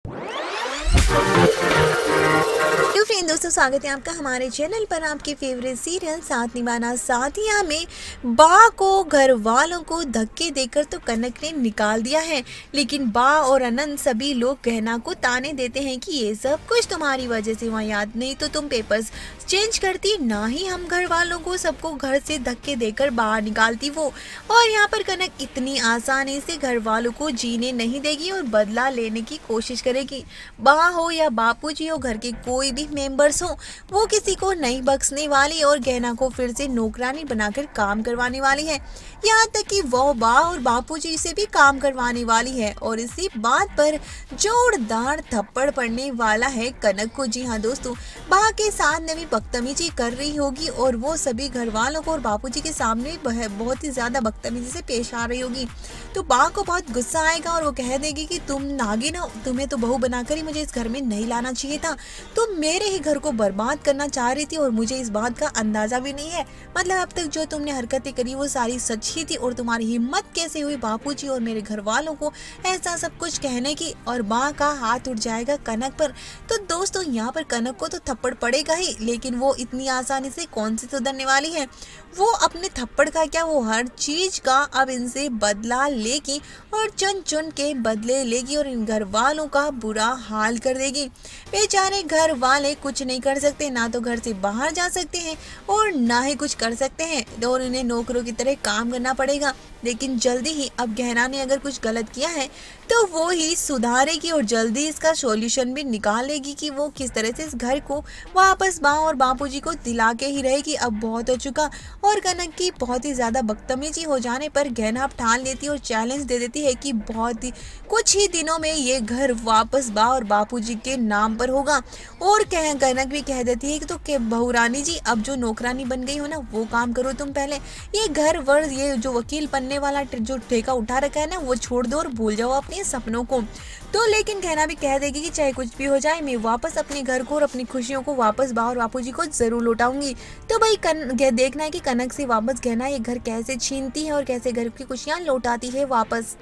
तो फ्रेंड दोस्तों, स्वागत है आपका हमारे चैनल पर। आपके फेवरेट सीरियल साथ निभाना साथिया में बा को घर वालों को धक्के देकर तो कनक ने निकाल दिया है, लेकिन बा और अनंत सभी लोग गहना को ताने देते हैं कि ये सब कुछ तुम्हारी वजह से हुआ, याद नहीं तो तुम पेपर्स चेंज करती, ना ही हम घर वालों को सबको घर से धक्के देकर बाहर निकालती वो। और यहाँ पर कनक इतनी आसानी से घर वालों को जीने नहीं देगी और बदला लेने की कोशिश करेगी। बा हो या बापूजी हो, घर के कोई भी मेंबर्स हो, वो किसी को नहीं बख्शने वाली और गहना को फिर से नौकरानी बनाकर काम करवाने वाली है। यहाँ तक कि वो बा और बापूजी से भी काम करवाने वाली है और इसी बात पर जोरदार थप्पड़ पड़ने वाला है कनक को। जी हाँ दोस्तों, बा के साथ ने भी बदतमीजी कर रही होगी और वो सभी घर वालों को और बापूजी के सामने बहुत ही ज्यादा बदतमीजी से पेश आ रही होगी। तो बा को बहुत गुस्सा आएगा और वो कह देगी कि तुम नागिन हो, तुम्हें तो बहू बनाकर ही मुझे इस घर में नहीं लाना चाहिए था, तुम मेरे ही घर को बर्बाद करना चाह रही थी और मुझे इस बात का अंदाजा भी नहीं है। मतलब अब तक जो तुमने हरकतें करी वो सारी सच ही थी और तुम्हारी हिम्मत कैसे हुई बापूजी और मेरे घर वालों को ऐसा सब कुछ कहने की। और बा का हाथ उठ जाएगा कनक पर। तो दोस्तों, यहाँ पर कनक को तो थप्पड़ पड़ेगा ही, लेकिन वो इतनी आसानी से कौन सी सुधरने वाली है। वो अपने थप्पड़ का क्या, वो हर चीज का अब इनसे बदला लेगी और चुन चुन के बदले लेगी और इन घर वालों का बुरा हाल कर देगी। बेचारे घर वाले कुछ नहीं कर सकते, ना तो घर से बाहर जा सकते हैं और ना ही कुछ कर सकते हैं और इन्हें नौकरों की तरह काम करना पड़ेगा। लेकिन जल्दी ही अब गहना ने अगर कुछ गलत किया है तो वो ही सुधारेगी और जल्दी इसका सॉल्यूशन भी निकालेगी कि वो किस तरह से इस घर को वापस बा और बापूजी को दिला के ही रहेगी। अब बहुत हो चुका। और कनक की बहुत ही ज्यादा बदतमीजी हो जाने पर गहना अब ठान लेती है और चैलेंज दे देती है कि बहुत ही कुछ ही दिनों में ये घर वापस बा और बापूजी के नाम पर होगा। और कनक भी कह देती है कि तो बहू रानी जी, अब जो नौकरानी बन गई हो ना, वो काम करो तुम पहले। ये घर वर, ये जो वकील बनने वाला जो ठेका उठा रखा है ना, वो छोड़ दो और भूल जाओ अपने सपनों को। तो लेकिन कहना भी कह देगी कि चाहे कुछ भी हो जाए, मैं वापस अपने घर को और अपनी खुशियों को वापस बा और बापूजी को जरूर लौटाऊंगी। तो भाई देखना है कि कनक से वापस गहना ये घर कैसे छीनती है और कैसे घर की खुशियां लौटाती है वापस।